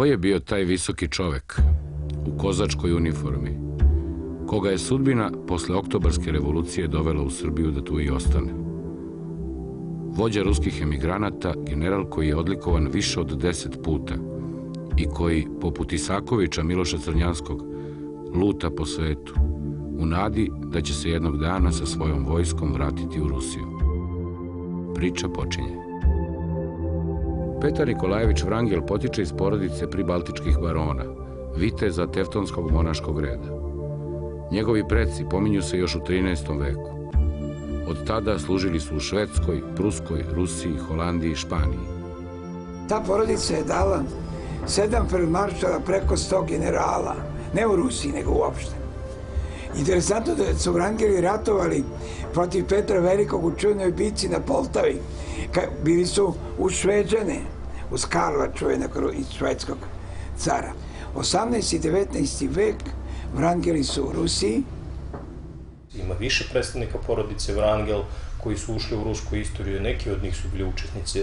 Ko je bio taj visoki čovek u kozačkoj uniformi, koga je sudbina posle Oktobarske revolucije dovela u Srbiju da tu i ostane? Vođa ruskih emigranata, general koji je odlikovan više od 10 puta i koji, poput Isakovića Miloša Crnjanskog, luta po svetu, u nadi da će se jednog dana sa svojom vojskom vratiti u Rusiju. Priča počinje. Petar Nikolajević Vrangel potiče iz porodice pribaltičkih barona, viteza Tevtonskog monaškog reda. Njegovi preci pominju se još u 13. veku. Od tada služili su u Švedskoj, Pruskoj, Rusiji, Holandiji i Španiji. Ta porodica je dala 7 feldmaršala, preko 100 generala, ne u Rusiji, nego uopšte. Interesantno da su Vrangeli ratovali protiv Petra Velikog u čuvenoj bici na Poltavi. Bili su uz Šveđane, uz Karla čuvenog iz švedskog cara. 18. i 19. vek Vrangeli su u Rusiji. Ima više predstavnika porodice Vrangel koji su ušli u rusku istoriju. Neki od njih su bili učesnici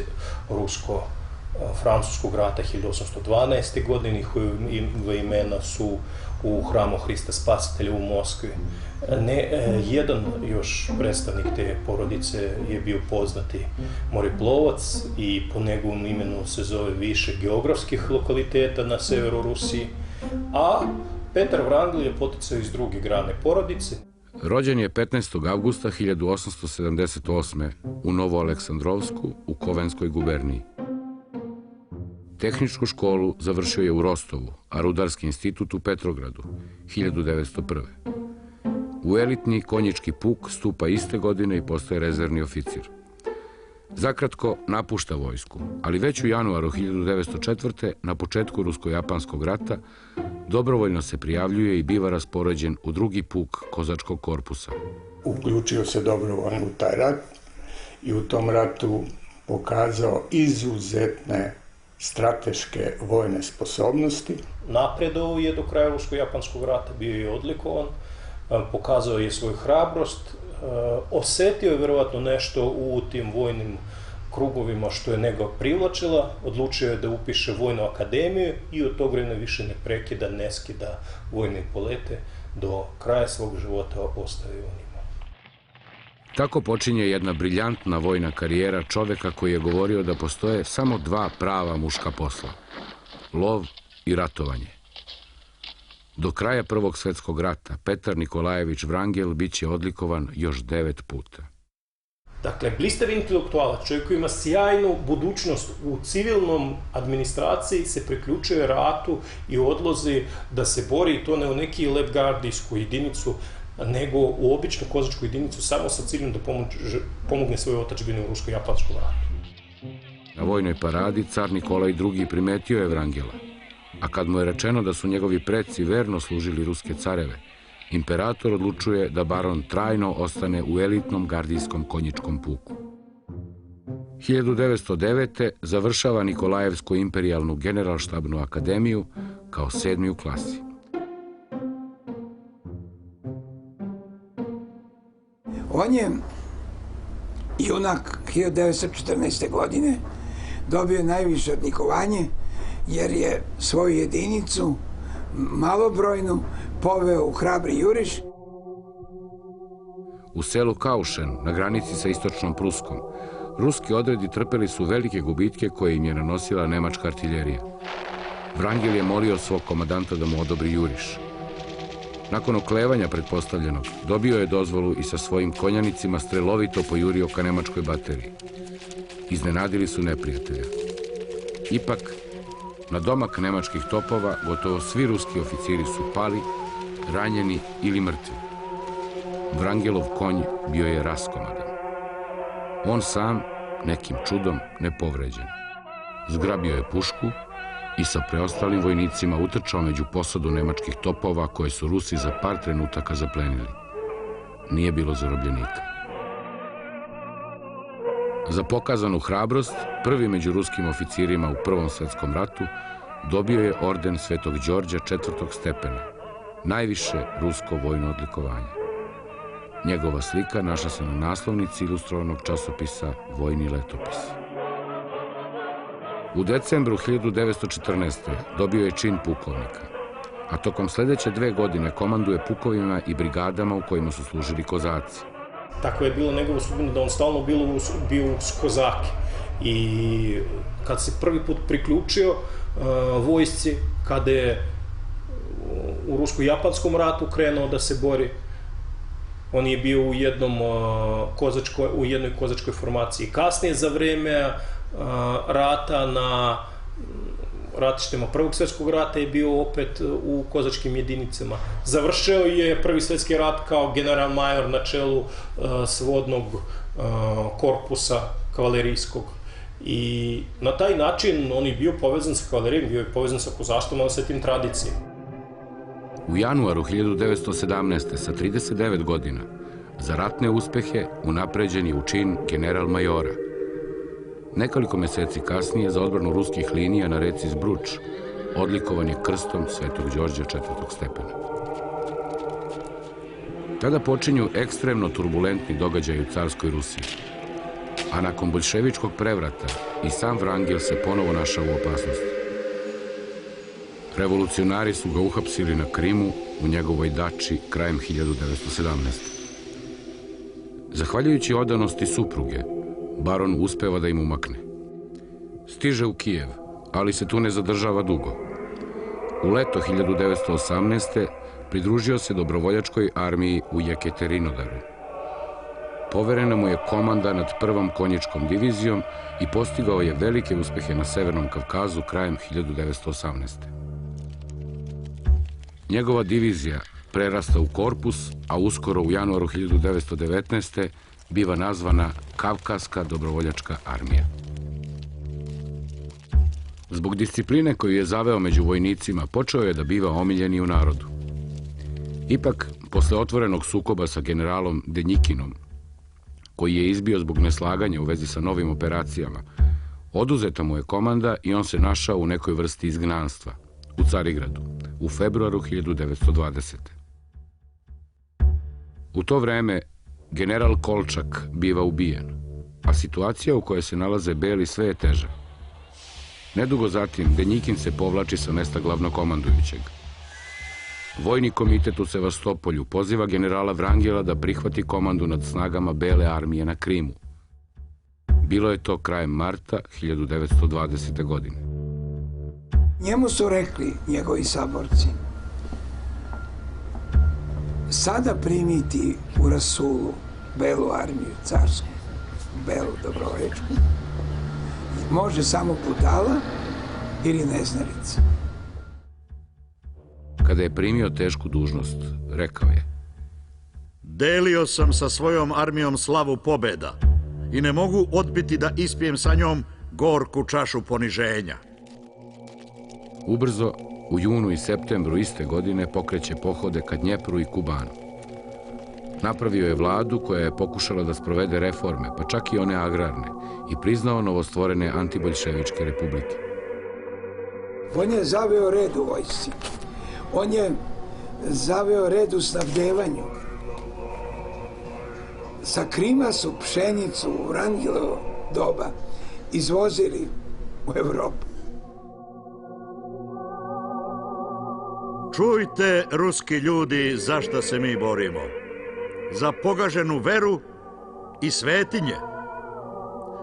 rusko-francuskog rata 1812. godine. Njihova imena su u hramu Hrista Spasitelja u Moskvi. Jedan još predstavnik te porodice je bio poznati moreplovac i po njegovom imenu se zove više geografskih lokaliteta na severu Rusiji, a Petar Vrangel je poticao iz druge grane porodice. Rođen je 15. avgusta 1878. u Novoaleksandrovsku u Kovenskoj guberniji. Tehničku školu završio je u Rostovu, a Rudarski institut u Petrogradu 1901. U elitni konjički puk stupa iste godine i postaje rezervni oficir. Zakratko napušta vojsku, ali već u januaru 1904. na početku Rusko-japanskog rata dobrovoljno se prijavljuje i biva raspoređen u drugi puk kozačkog korpusa. Uključio se dobrovoljno u taj rat i u tom ratu pokazao izuzetne strateške vojne sposobnosti. Napredovao je do kraja Rusko-japanskog rata, bio je odlikovan, pokazao je svoju hrabrost, osetio je verovatno nešto u tim vojnim krugovima što je njega privlačila, odlučio je da upiše vojnu akademiju i od tog vremena više ne prekida, ne skida vojne polete, do kraja svog života ostaje u njima. Tako počinje jedna briljantna vojna karijera čoveka koji je govorio da postoje samo 2 prava muška posla – lov i ratovanje. Do kraja Prvog svetskog rata Petar Nikolajević Vrangel biće odlikovan još 9 puta. Dakle, blistav intelektualac, čovjek koji ima sjajnu budućnost u civilnom administraciji, se priključuje ratu i odlazi da se bori, i to ne u neki lepgardijsku jedinicu, nego u običnu kozačku jedinicu, samo sa ciljem da pomogne svojoj otadžbini u Rusko-japanskom ratu. Na vojnoj paradi car Nikolaj II. Primetio je Vrangela, a kad mu je rečeno da su njegovi preci verno služili ruske careve, imperator odlučuje da baron trajno ostane u elitnom gardijskom konjičkom puku. 1909. završava Nikolajevsku imperijalnu generalštabnu akademiju kao 7. u klasi. On je junak 1914. godine dobio najviše odlikovanje jer je svoju jedinicu, malobrojnu, poveo u hrabri juriš. U selu Kaušen, na granici sa istočnom Pruskom, ruski odredi trpeli su velike gubitke koje im je nanosila nemačka artiljerija. Vrangel je molio svog komadanta da mu odobri juriš. Nakon oklevanja pretpostavljenog, dobio je dozvolu i sa svojim konjanicima strelovito pojurio ka nemačkoj bateriji. Iznenadili su neprijatelja. Ipak, na domak nemačkih topova gotovo svi ruski oficiri su pali, ranjeni ili mrtvi. Vrangelov konj bio je raskomadan. On sam, nekim čudom, nepovređen. Zgrabio je pušku i sa preostalim vojnicima utrčao među posadu nemačkih topova koje su Rusi za par trenutaka zaplenili. Nije bilo zarobljenika. Za pokazanu hrabrost, prvi među ruskim oficirima u Prvom svetskom ratu dobio je orden Svetog Đorđa 4. stepena, najviše rusko vojno odlikovanje. Njegova slika našla se na naslovnici ilustrovanog časopisa Vojni letopis. U decembru 1914. dobio je čin pukovnika, a tokom sledeće 2 godine komanduje pukovima i brigadama u kojima su služili kozaci. Tako je bilo njegova sudbina da on stalno bio uz kozake. I kad se prvi put priključio vojsci, kada je u rusko-japanskom ratu krenuo da se bori, on je bio u jednoj kozačkoj formaciji. Kasnije za vreme rata na ratištima Prvog svjetskog rata je bio opet u kozačkim jedinicama. Završio je Prvi svjetski rat kao general major na čelu svodnog korpusa kavalerijskog. I na taj način on je bio povezan sa kavalerijom, bio je povezan sa kozaštvom, ali sa tim tradicijama. U januaru 1917. sa 39 godina za ratne uspehe unapređen je u čin general majora. Nekoliko meseci kasnije za odbranu ruskih linija na reci Zbruč odlikovan je krstom Svetog Đorđa 4. stepena. Tada počinju ekstremno turbulentni događaji u carskoj Rusiji, a nakon boljševičkog prevrata i sam Vrangel se ponovo našao u opasnosti. Revolucionari su ga uhapsili na Krimu u njegovoj dači krajem 1917. Zahvaljujući odanosti supruge, baron uspeva da im umakne. Stiže u Kijev, ali se tu ne zadržava dugo. U leto 1918. pridružio se dobrovoljačkoj armiji u Jekaterinodaru. Poverena mu je komanda nad prvom konjičkom divizijom i postigao je velike uspehe na Severnom Kavkazu krajem 1918. Njegova divizija prerasta u korpus, a uskoro u januaru 1919. biva nazvana Kavkaska dobrovoljačka armija. Zbog discipline koju je zaveo među vojnicima, počeo je da biva omiljen i u narodu. Ipak, posle otvorenog sukoba sa generalom Denjikinom, koji je izbio zbog neslaganja u vezi sa novim operacijama, oduzeta mu je komanda i on se našao u nekoj vrsti izgnanstva u Carigradu u februaru 1920. U to vreme general Kolčak biva ubijen, a situacija u kojoj se nalaze Beli sve je teža. Nedugo zatim Denjikin se povlači sa mesta glavnokomandujućeg. Vojni komitet u Sevastopolju poziva generala Vrangela da prihvati komandu nad snagama Bele armije na Krimu. Bilo je to krajem marta 1920. godine. Njemu su rekli njegovi saborci: sada primiti u Rasulu Belu armiju carsku, Belu dobrovoljačku, može samo budala ili neznalica. Kada je primio tešku dužnost, rekao je: delio sam sa svojom armijom slavu pobeda i ne mogu odbiti da ispijem sa njom gorku čašu poniženja. Ubrzo, u junu i septembru iste godine pokreće pohode ka Dnjepru i Kubanu. Napravio je vladu koja je pokušala da sprovede reforme, pa čak i one agrarne, i priznao novostvorene antiboljševičke republike. On je zaveo red u vojsci. On je zaveo red u snabdevanju. Sa Krima su pšenicu u Vrangelovo doba izvozili u Evropu. Čujte, ruski ljudi, za šta se mi borimo. Za pogaženu veru i svetinje.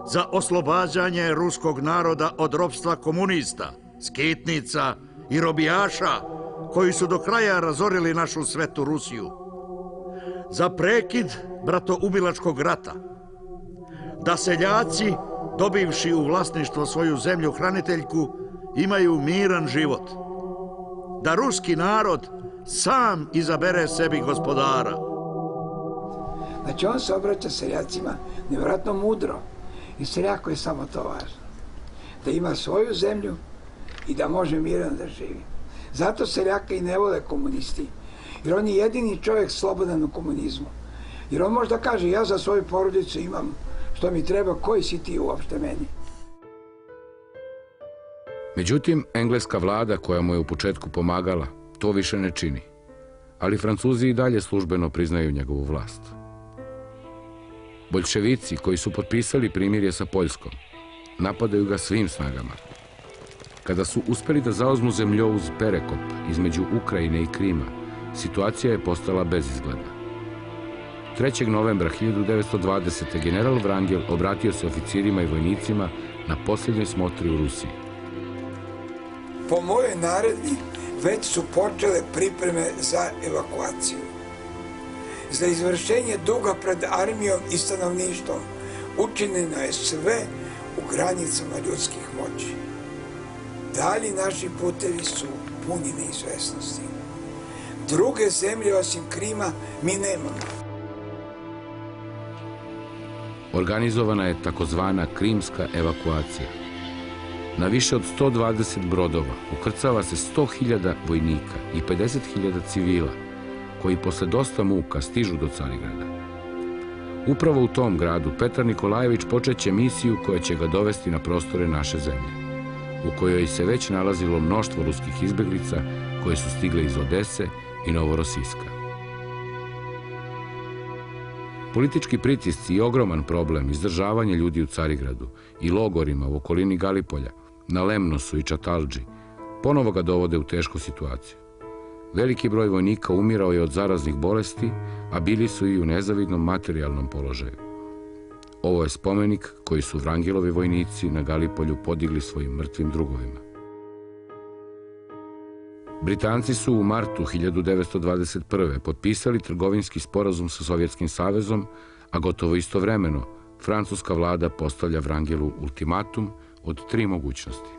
Za oslobađanje ruskog naroda od ropstva komunista, skitnica i robijaša koji su do kraja razorili našu svetu Rusiju. Za prekid bratoubilačkog rata. Da seljaci, dobivši u vlasništvo svoju zemlju hraniteljku, imaju miran život. Da ruski narod sam izabere sebi gospodara. Znači, on se obraća seljacima nevjerojatno mudro. I seljaku je samo to važno. Da ima svoju zemlju i da može mirno da živi. Zato seljaka i ne vole komunisti. Jer on je jedini čovjek slobodan u komunizmu. Jer on može da kaže: ja za svoju porodicu imam što mi treba, koji si ti uopšte meni? Međutim, engleska vlada, koja mu je u početku pomagala, to više ne čini. Ali Francuzi i dalje službeno priznaju njegovu vlast. Boljševici, koji su potpisali primirje sa Poljskom, napadaju ga svim snagama Kada su uspeli da zauzmu zemljouz Perekop između Ukrajine i Krima, situacija je postala bezizgledna. 3. novembra 1920. general Vrangel obratio se oficirima i vojnicima na posljednjoj smotri u Rusiji. Po mojoj naredbi već su počele pripreme za evakuaciju. Za izvršenje duga pred armijom i stanovništvom učinjeno je sve u granicama ljudskih moći. Dalji naši putevi su puni neizvesnosti. Druge zemlje osim Krima mi nemamo. Organizovana je takozvana krimska evakuacija. Na više od 120 brodova ukrcava se 100.000 vojnika i 50.000 civila, koji posle dosta muka stižu do Carigrada. Upravo u tom gradu Petar Nikolajević počeće misiju koja će ga dovesti na prostore naše zemlje, u kojoj se već nalazilo mnoštvo ruskih izbeglica koje su stigle iz Odese i Novorosijska. Politički pritisci i ogroman problem izdržavanja ljudi u Carigradu i logorima u okolini Galipolja, na Lemnosu i Čatalđi, ponovo ga dovode u tešku situaciju. Veliki broj vojnika umirao je od zaraznih bolesti, a bili su i u nezavidnom materijalnom položaju. Ovo je spomenik koji su Vrangelovi vojnici na Galipolju podigli svojim mrtvim drugovima. Britanci su u martu 1921. potpisali trgovinski sporazum sa Sovjetskim savezom, a gotovo istovremeno francuska vlada postavlja Vrangelu ultimatum od 3 mogućnosti.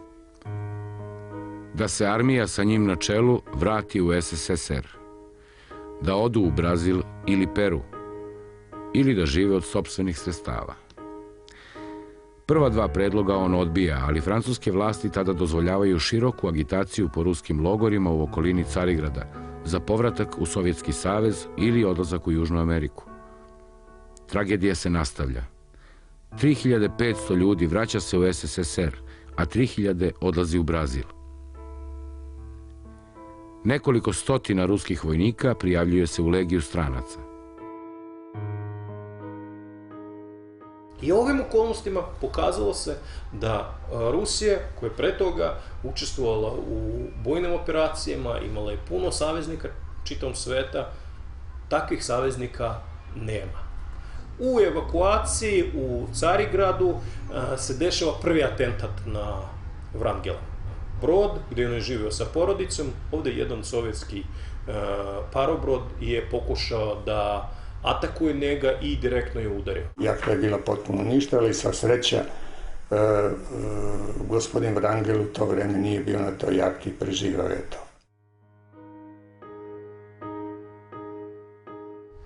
Da se armija sa njim na čelu vrati u SSSR, da odu u Brazil ili Peru, ili da žive od sopstvenih sredstava. Prva 2 predloga on odbija, ali francuske vlasti tada dozvoljavaju široku agitaciju po ruskim logorima u okolini Carigrada za povratak u Sovjetski savez ili odlazak u Južnu Ameriku. Tragedija se nastavlja. 3500 ljudi vraća se u SSSR, a 3000 odlazi u Brazil. Nekoliko stotina ruskih vojnika prijavljuje se u legiju stranaca. I u ovim okolnostima pokazalo se da Rusija, koja je pre toga učestvovala u bojnim operacijama, imala je puno saveznika čitavom sveta, takvih saveznika nema. U evakuaciji u Carigradu se dešava prvi atentat na Vrangela. Brod gdje on je živio sa porodicom, ovdje jedan sovjetski parobrod je pokušao da atakuje njega i direktno je udario. Jahta je bila potpuno ništa, ali sa sreća gospodin Vrangel u to vreme nije bio na toj jahti i preživao je to.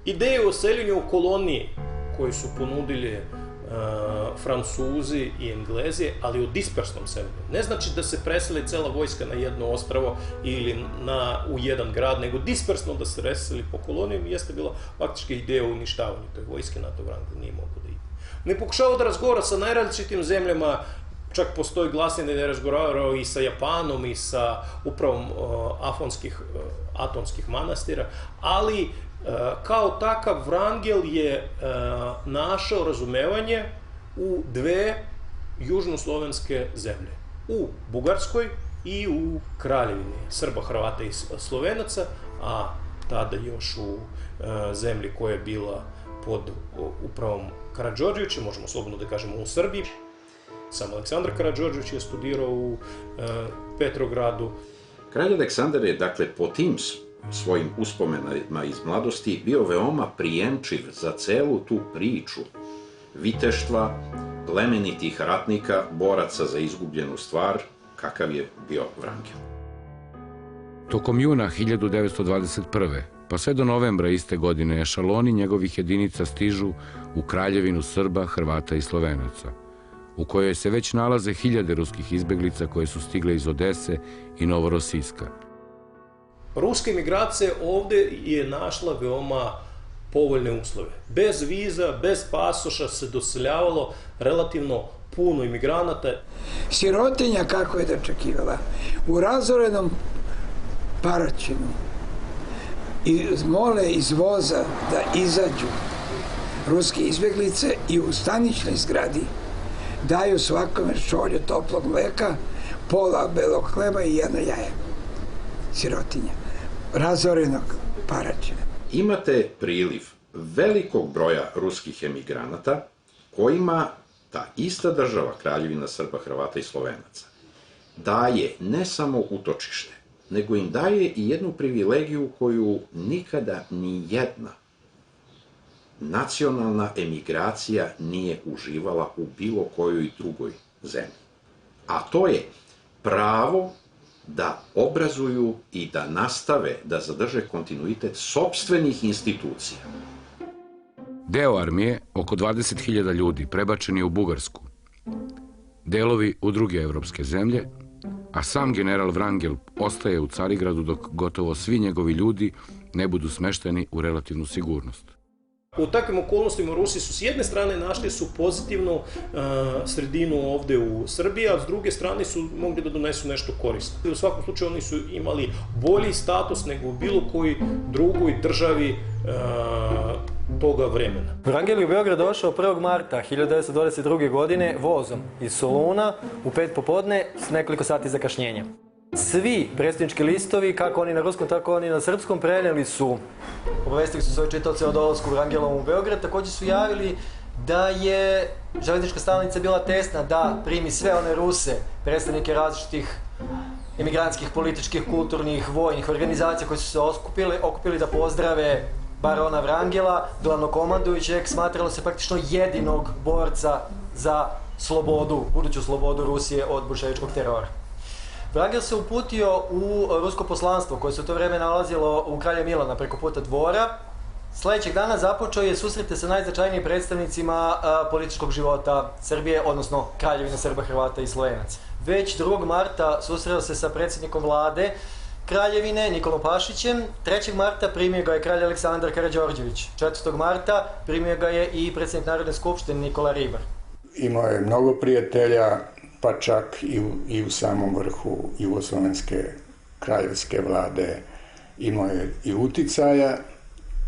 Ideje o seljenju u koloniji koji su ponudili Francuzi i Englezi, ali u dispersnom seljenju. Ne znači da se preseli cela vojska na jedno ostrvo ili u jedan grad, nego dispersno da se preseli po kolonijama, jeste bila faktički ideja o uništavanju toj vojske, na to Vrangel nije mogao da ide. Ne pokušava da razgovara sa najrazličitim zemljama, čak postoji glasine da je razgovarao i sa Japanom i sa upravom atonskih manastira, ali kao takav Vrangel je našao razumevanje u 2 južnoslovenske zemlje. U Bugarskoj i u Kraljevini Srba, Hrvata i Slovenaca, a tada još u zemlji koja je bila pod upravom Karađorđevića, možemo slobodno da kažemo u Srbiji. Sam Aleksandar Karađorđević je studirao u Petrogradu. Kralj Aleksandar je, dakle, po tim svojim uspomenama iz mladosti bio veoma prijemčiv za celu tu priču viteštva, plemenitih ratnika, boraca za izgubljenu stvar, kakav je bio Vrangel. Tokom juna 1921. pa sve do novembra iste godine ešaloni njegovih jedinica stižu u Kraljevinu Srba, Hrvata i Slovenaca, u kojoj se već nalaze 1000 ruskih izbeglica koje su stigle iz Odese i Novorosijska. Ruska imigracija ovdje je našla veoma povoljne uslove. Bez viza, bez pasoša se doseljavalo relativno puno imigranata. Sirotinja kako je dočekivala. U razorenom Paraćinu mole iz voza da izađu ruske izbjeglice i u staničnoj zgradi daju svakome šolju toplog mleka pola belog hleba i jedno jaje. Sirotinja. Razorenog parača. Imate priliv velikog broja ruskih emigranata kojima ta ista država, Kraljevina Srba, Hrvata i Slovenaca, daje ne samo utočište, nego im daje i jednu privilegiju koju nikada ni jedna nacionalna emigracija nije uživala u bilo kojoj drugoj zemlji. A to je pravo da obrazuju i da nastave da zadrže kontinuitet sopstvenih institucija. Deo armije, oko 20.000 ljudi, prebačen je u Bugarsku, delovi u druge evropske zemlje, a sam general Vrangel ostaje u Carigradu dok gotovo svi njegovi ljudi ne budu smešteni u relativnu sigurnost. U takvim okolnostima Rusi su s jedne strane našli su pozitivnu sredinu ovde u Srbiji, a s druge strane su mogli da donesu nešto korisno. U svakom slučaju oni su imali bolji status nego u bilo koji drugoj državi toga vremena. Vrangel je u Beograd došao 1. marta 1922. godine vozom iz Soluna u 5 popodne s nekoliko sati zakašnjenja. Svi predsjednički listovi, kako oni na ruskom, tako oni na srpskom, preneli su, obavestili su svoje čitaoce o dolasku Vrangelovom u Beograd, također su javili da je železnička stanica bila tesna da primi sve one Ruse, predstavnike različitih emigrantskih, političkih, kulturnih, vojnih organizacija koji su se okupili da pozdrave barona Vrangela, glavnokomandujućeg, smatralo se praktično jedinog borca za slobodu, buduću slobodu Rusije od boljševičkog terora. Vrangel se uputio u rusko poslanstvo koje se u to vreme nalazilo u Kralja Milana preko puta Dvora. Sljedećeg dana započeo je susrete sa najznačajnijim predstavnicima političkog života Srbije, odnosno Kraljevine Srba, Hrvata i Slovenaca. Već 2. marta susreo se sa predsjednikom vlade Kraljevine Nikolom Pašićem. 3. marta primio ga je kralj Aleksandar Karađorđević. 4. marta primio ga je i predsjednik Narodne skupštine Nikola Ribar. Imao je mnogo prijatelja, pa čak i u samom vrhu jugoslovenske kraljevske vlade. Imao je i uticaja,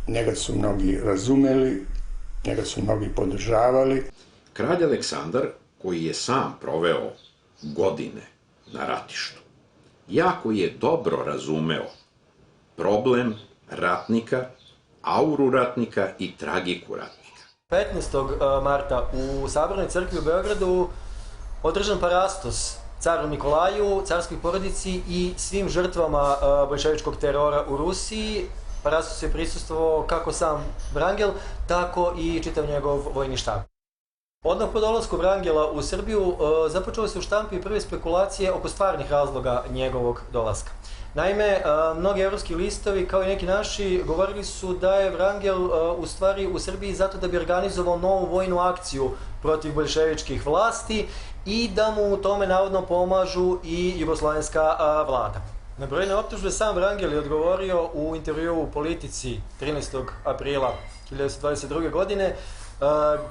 njega su mnogi razumeli, njega su mnogi podržavali. Kralj Aleksandar, koji je sam proveo godine na ratištu, jako je dobro razumeo problem ratnika, auru ratnika i tragiku ratnika. 15. marta u Sabornoj crkvi u Beogradu održan parastos caru Nikolaju, carskoj porodici i svim žrtvama boljševičkog terora u Rusiji. Parastos je prisustvovao kako sam Vrangel, tako i čitav njegov vojni štab. Odmah po dolasku Vrangela u Srbiju započelo se u štampi prve spekulacije oko stvarnih razloga njegovog dolaska. Naime, mnogi evropski listovi, kao i neki naši, govorili su da je Vrangel u stvari u Srbiji zato da bi organizovao novu vojnu akciju protiv boljševičkih vlasti i da mu u tome navodno pomažu i jugoslovenska vlada. Na brojne optužbe sam Vrangel je odgovorio u intervjuu u Politici 13. aprila 1922. godine,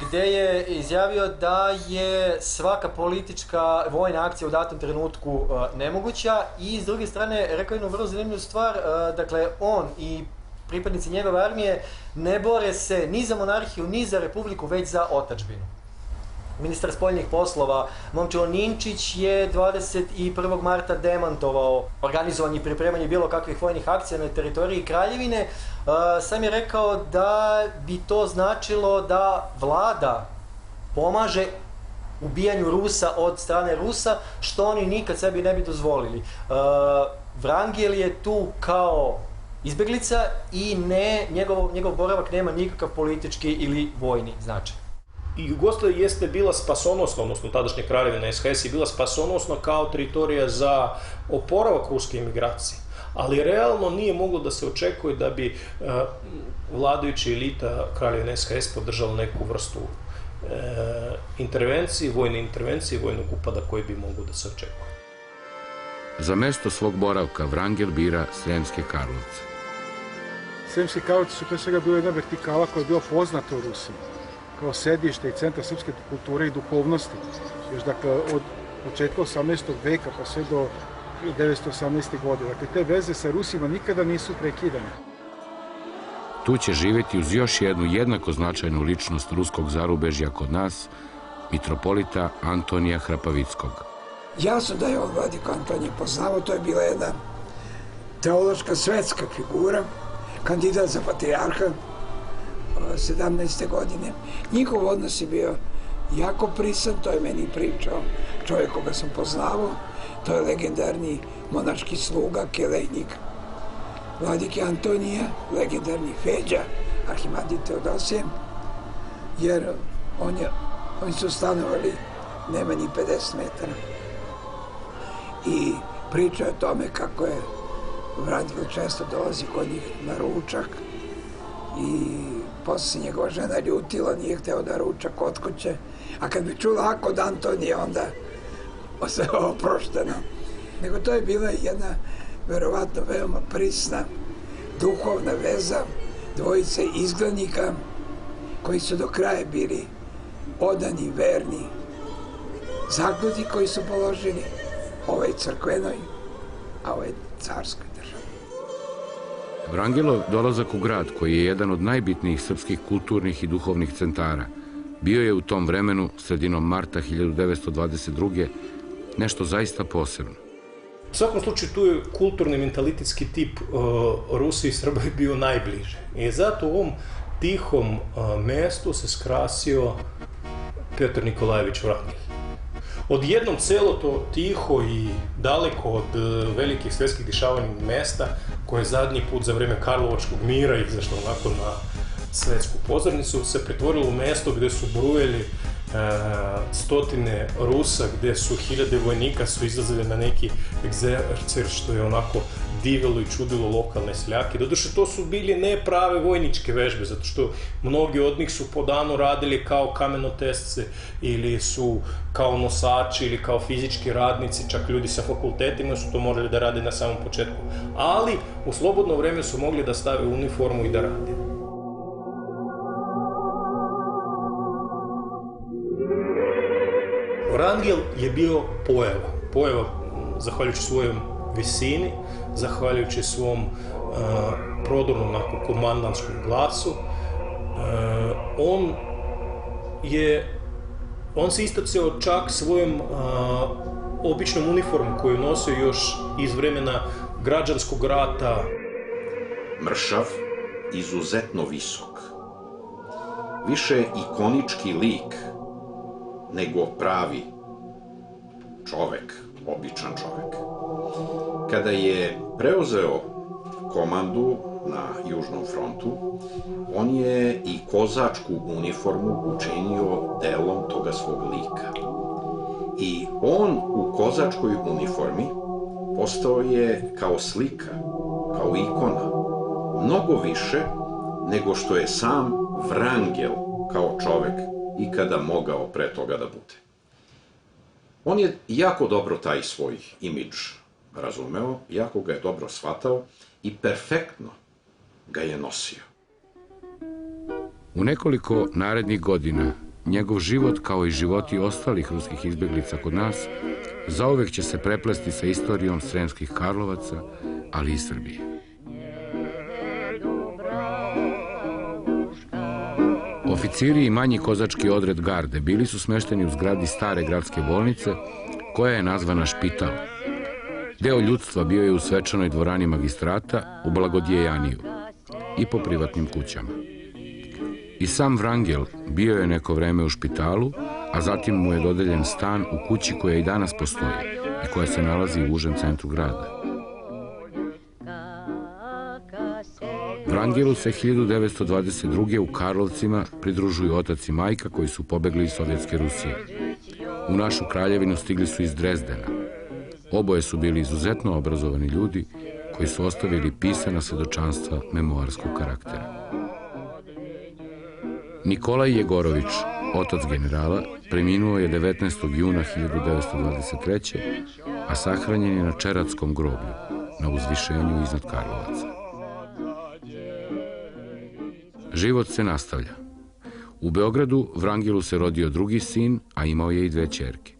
gde je izjavio da je svaka politička vojna akcija u datom trenutku nemoguća i s druge strane rekao jednu vrlo zanimljivu stvar, dakle on i pripadnici njegove armije ne bore se ni za monarhiju ni za republiku, već za otadžbinu. Ministar spoljnih poslova Momčilo Ninčić je 21. marta demantovao organizovanje i pripremanje bilo kakvih vojnih akcija na teritoriji Kraljevine. Sam je rekao da bi to značilo da vlada pomaže ubijanju Rusa od strane Rusa, što oni nikad sebi ne bi dozvolili. Vrangel je tu kao izbeglica i njegov boravak nema nikakav politički ili vojni značaj. Jugoslavija jeste bila spasonosna, odnosno tadašnja kraljevina SHS je bila spasonosna kao teritorija za oporavak ruske emigracije. Ali realno nije moglo da se očekuje da bi vladajuća elita kraljevine SHS podržala neku vrstu intervencije, vojnog upada koji bi moglo da se očekuje. Za mesto svog boravka Vrangel bira Sremske Karlovce. Sremski Karlovci su pre svega bila jedna vertikala koja je bila poznata u Rusiji kao sedište i centar srpske kulture i duhovnosti, još dakle od početka 18. veka pa sve do 1918. godine. Dakle, te veze sa Rusima nikada nisu prekidane. Tu će živjeti uz još jednu jednako značajnu ličnost ruskog zarubežja kod nas, mitropolita Antonija Hrapavickog. Jasno da je on Vladiko Antonije poznao, to je bila jedna teološka svetska figura, kandidat za patrijarha 17. godine. Njihov odnos je bio jako prisan, to je meni pričao čovjek koga sam poznavao, to je legendarni monaški sluga, kelejnik Vladike Antonija, legendarni Feđa, Arhimandrit Teodosije, jer oni su stanovali nema ni 50 metara. I priča o tome kako je Vrangel često dolazi kod njih na ručak i posle se njegova žena ljutila, nije hteo da ručak od kuće, a kad bi čula ako od Antonije, onda se oprošteno. Nego to je bila jedna verovatno veoma prisna duhovna veza dvojice izglednika koji su do kraja bili odani, verni, zakljudi koji su položili ovoj crkvenoj, a ovoj carskoj državi. Vrangelov dolazak u grad, koji je jedan od najbitnijih srpskih kulturnih i duhovnih centara, bio je u tom vremenu, sredinom marta 1922. nešto zaista posebno. U svakom slučaju tu je kulturni mentalitetski tip Rusi i Srba je bio najbliže. I zato u ovom tihom mestu se skrasio Petar Nikolajević Vrangel. Odjednom celo to tiho i daleko od velikih svetskih dešavanja mesta, koje je zadnji put za vreme Karlovačkog mira izašlo onako na svetsku pozornicu, se pretvorilo u mesto gde su brujeli stotine Rusa, gde su hiljade vojnika su izlazili na neki egzercer, što je onako divilo i čudilo lokalne seljake. Doduše, to su bili ne prave vojničke vežbe, zato što mnogi od njih su po danu radili kao kamenotesce ili su kao nosači ili kao fizički radnici, čak ljudi sa fakultetima su to morali da rade na samom početku. Ali u slobodno vreme su mogli da stave uniformu i da rade. Vrangel je bio pojava zahvaljujući svojom visini, zahvaljujući svom prodornom komandanskom glasu. On se istacao čak svojom običnom uniformom koju je nosio još iz vremena građanskog rata. Mršav, izuzetno visok. Više ikonički lik nego pravi čovek, običan čovek. Kada je preuzeo komandu na Južnom frontu, on je i kozačku uniformu učinio delom toga svog lika. I on u kozačkoj uniformi postao je kao slika, kao ikona, mnogo više nego što je sam Vrangel kao čovek ikada mogao pre toga da bude. On je jako dobro taj svoj imidž razumeo, jako ga je dobro shvatao i perfektno ga je nosio. U nekoliko narednih godina njegov život, kao i životi ostalih ruskih izbeglica kod nas, zauvek će se preplesti sa istorijom Sremskih Karlovaca, ali i Srbije. Oficiri i manji kozački odred garde bili su smešteni u zgradi stare gradske bolnice, koja je nazvana Špital. Deo ljudstva bio je u svečanoj dvorani magistrata u blagodjejaniju i po privatnim kućama. I sam Vrangel bio je neko vreme u Špitalu, a zatim mu je dodeljen stan u kući koja i danas postoji i koja se nalazi u užem centru grada. Vrangelu se 1922. u Karlovcima pridružuju otac i majka koji su pobegli iz Sovjetske Rusije. U našu kraljevinu stigli su iz Drezdena. Oboje su bili izuzetno obrazovani ljudi koji su ostavili pisana svedočanstva memoarskog karaktera. Nikolaj Jegorović, otac generala, preminuo je 19. juna 1923. a sahranjen je na Čeratskom groblju, na uzvišenju iznad Karlovaca. Život se nastavlja. U Beogradu Vrangelu se rodio drugi sin, a imao je i 2 ćerke.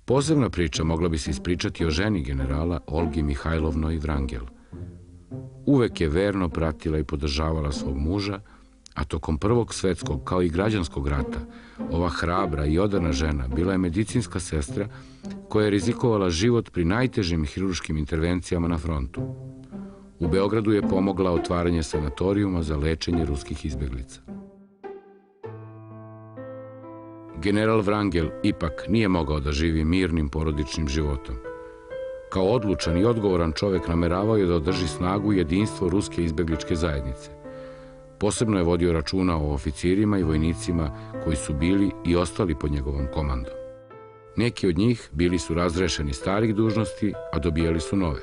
Posebna priča mogla bi se ispričati o ženi generala Olgi Mihajlovnoj Vrangel. Uvek je verno pratila i podržavala svog muža, A tokom Prvog svetskog, kao i građanskog rata, ova hrabra i odana žena bila je medicinska sestra koja je rizikovala život pri najtežim hirurškim intervencijama na frontu. U Beogradu je pomogla otvaranje sanatorijuma za lečenje ruskih izbeglica. General Wrangel ipak nije mogao da živi mirnim porodičnim životom. Kao odlučan i odgovoran čovek nameravao je da održi snagu i jedinstvo ruske izbegličke zajednice. Posebno je vodio računa o oficirima i vojnicima koji su bili i ostali pod njegovom komandom. Neki od njih bili su razrešeni starih dužnosti, a dobijali su nove.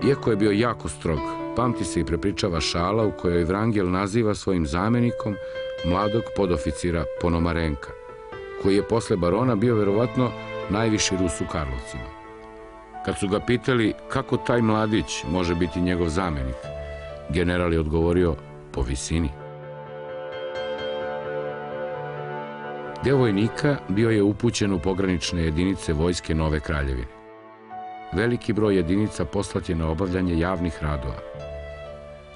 Iako je bio jako strog, pamti se i prepričava šala u kojoj Wrangel naziva svojim zamenikom mladog podoficira Ponomarenka, koji je posle barona bio verovatno najviši Rus u Karlovcima. Kad su ga pitali kako taj mladić može biti njegov zamenik, general je odgovorio po visini. Deo vojnika bio je upućen u pogranične jedinice vojske Nove Kraljevine. Veliki broj jedinica poslat je na obavljanje javnih radova.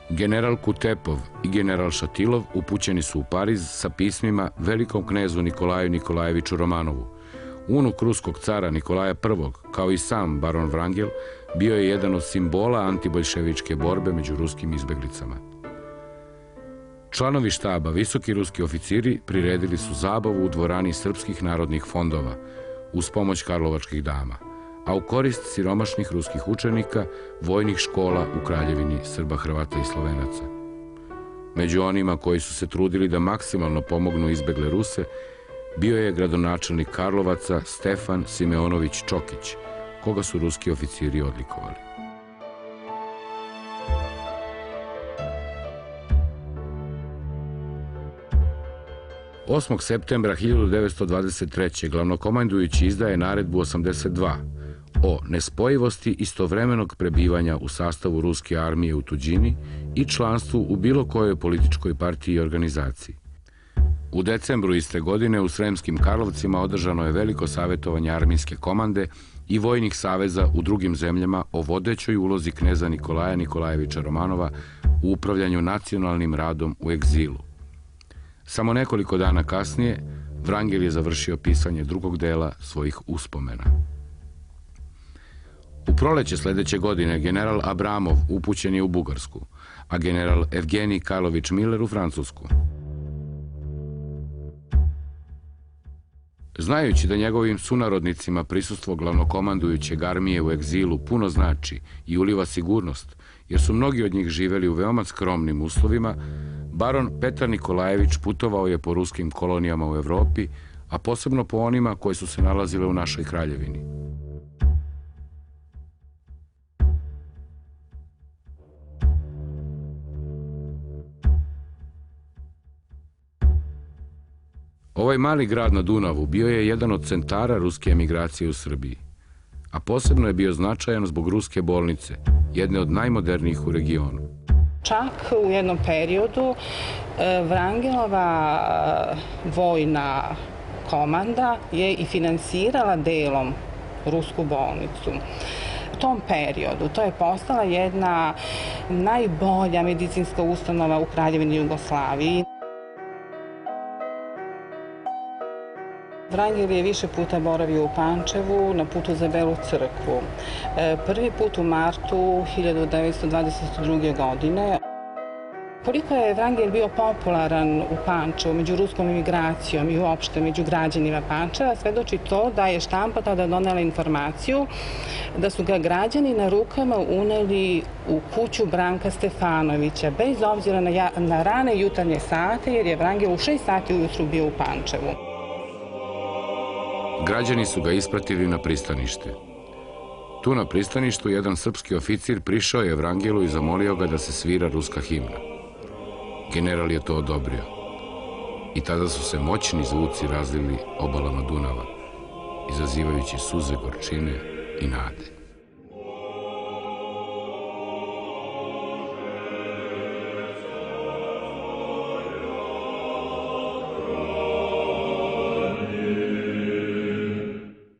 General Kutepov i general Šatilov upućeni su u Pariz sa pismima velikom knezu Nikolaju Nikolajeviću Romanovu. Unuk ruskog cara Nikolaja I, kao i sam baron Wrangel, bio je jedan od simbola antiboljševičke borbe među ruskim izbeglicama. Članovi štaba, visoki ruski oficiri, priredili su zabavu u dvorani srpskih narodnih fondova uz pomoć karlovačkih dama, a u korist siromašnih ruskih učenika vojnih škola u Kraljevini Srba, Hrvata i Slovenaca. Među onima koji su se trudili da maksimalno pomognu izbegle Ruse bio je gradonačelnik Karlovaca Stefan Simeonović Čokić, koga su ruski oficiri odlikovali. 8. septembra 1923. glavnokomandujući izdaje naredbu 82 o nespojivosti istovremenog prebivanja u sastavu ruske armije u tuđini i članstvu u bilo kojoj političkoj partiji i organizaciji. U decembru iste godine u Sremskim Karlovcima održano je veliko savjetovanje armijske komande i vojnih saveza u drugim zemljama o vodećoj ulozi kneza Nikolaja Nikolajevića Romanova u upravljanju nacionalnim radom u egzilu. Samo nekoliko dana kasnije, Wrangel je završio pisanje drugog dela svojih uspomena. U proleće sledeće godine general Abramov upućen je u Bugarsku, a general Evgenij Karlović Miller u Francusku. Znajući da njegovim sunarodnicima prisustvo glavnokomandujućeg armije u egzilu puno znači i uliva sigurnost, jer su mnogi od njih živeli u veoma skromnim uslovima, baron Petar Nikolajević putovao je po ruskim kolonijama u Evropi, a posebno po onima koje su se nalazile u našoj kraljevini. Ovaj mali grad na Dunavu bio je jedan od centara ruske emigracije u Srbiji, a posebno je bio značajan zbog ruske bolnice, jedne od najmodernijih u regionu. Čak u jednom periodu Wrangelova vojna komanda je i finansirala delom rusku bolnicu. U tom periodu to je postala jedna najbolja medicinska ustanova u Kraljevini Jugoslaviji. Wrangel je više puta boravio u Pančevu na putu za Belu crkvu. Prvi put u martu 1922. godine. Koliko je Wrangel bio popularan u Pančevu među ruskom emigracijom i uopšte među građanima Pančeva, svedoči to da je štampa tada donela informaciju da su ga građani na rukama uneli u kuću Branka Stefanovića, bez obzira na rane jutarnje sate, jer je Wrangel u 6 sati ujutru bio u Pančevu. Građani su ga ispratili na pristanište. Tu na pristaništu jedan srpski oficir prišao je Wrangelu i zamolio ga da se svira ruska himna. General je to odobrio. I tada su se moćni zvuci razlili obalama Dunava, izazivajući suze gorčine i nade.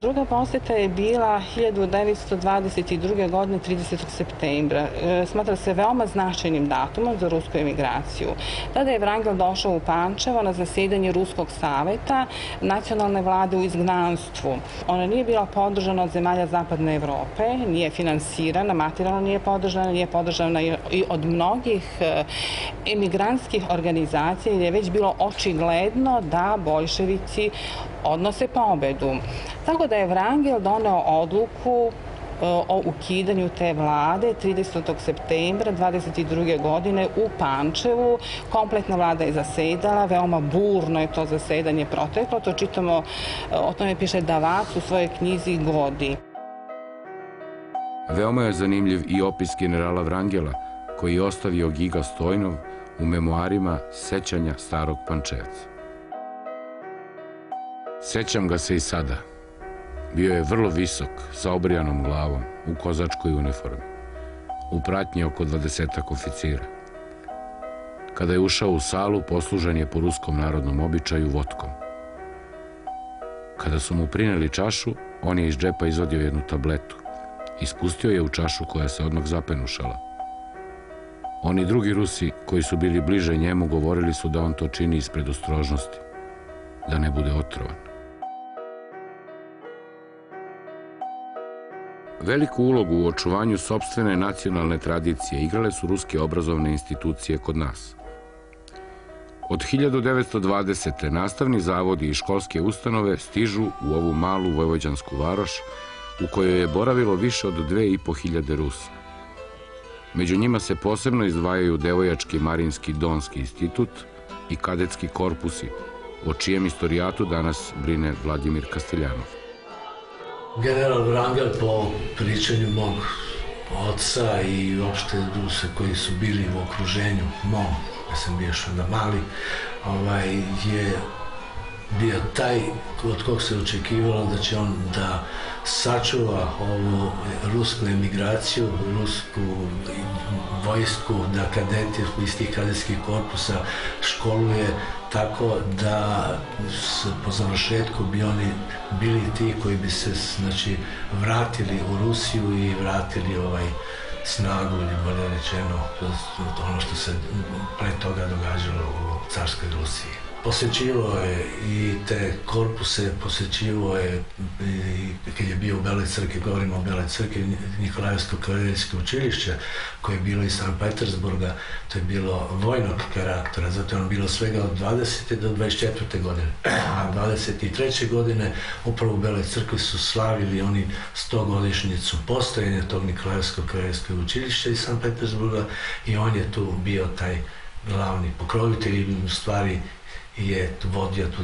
Druga Njegova posjeta je bila 1922. godine 30. septembra. Smatra se veoma značajnim datumom za rusku emigraciju. Tada je Wrangel došao u Pančevo na zasjedanje Ruskog saveta nacionalne vlade u izgnanstvu. Ona nije bila podržana od zemalja Zapadne Evrope, nije finansirana, materijalno nije podržana i od mnogih emigrantskih organizacija, jer je već bilo očigledno da boljševici odnose pobedu. Tako da je Wrangel doneo odluku o ukidanju te vlade 30. septembra 22. godine u Pančevu. Kompletna vlada je zasedala, veoma burno je to zasedanje proteklo, to čitamo, o tome piše Davac u svojoj knjizi Godi. Veoma je zanimljiv i opis generala Wrangela, koji je ostavio Giga Stojnov u memoarima Sećanja starog Pančevca. Sećam ga se i sada. Bio je vrlo visok, sa obrijanom glavom, u kozačkoj uniformi. U pratnji oko 20-ak oficira. Kada je ušao u salu, poslužen je po ruskom narodnom običaju vodkom. Kada su mu prineli čašu, on je iz džepa izvadio jednu tabletu i spustio je u čašu koja se odmah zapenušala. Oni drugi Rusi koji su bili bliže njemu govorili su da on to čini iz predostrožnosti, da ne bude otrovan. Veliku ulogu u očuvanju sopstvene nacionalne tradicije igrale su ruske obrazovne institucije kod nas. Od 1920. nastavni zavodi i školske ustanove stižu u ovu malu vojvođansku varoš u kojoj je boravilo više od 2500 Rusa. Među njima se posebno izdvajaju Devojački Marinski Donski institut i kadetski korpusi, o čijem istorijatu danas brine Vladimir Kasteljanov. General Wrangel, po pričanju mog oca i uopšte Rusa koji su bili u okruženju mom, ja sam bio još onda mali, je bio taj od kog se očekivalo da će on da sačuva ovu rusku emigraciju, rusku vojsku, da kadeti iz tih kadetskih korpusa školuje tako da po završetku bi oni bili ti koji bi se vratili u Rusiju i vratili snagu, ili bolje rečeno, ono što se pre toga događalo u carskoj Rusiji. Posjećivao je i te korpuse, posjećivao je i kad je bio u Beloj crkvi, govorimo o Beloj crkvi, Nikolajevsko-kraljevsko učilište koje je bilo iz Sankt Petersburga, to je bilo vojnog karaktera, zato je ono bilo svega od 20. do 24. godine. A 23. godine upravo u Beloj crkvi su slavili oni 100-godišnjicu postojanja tog Nikolajevsko-kraljevskog učilišta iz Sankt Petersburga i on je tu bio taj glavni pokrovitelj i u stvari je vodio tu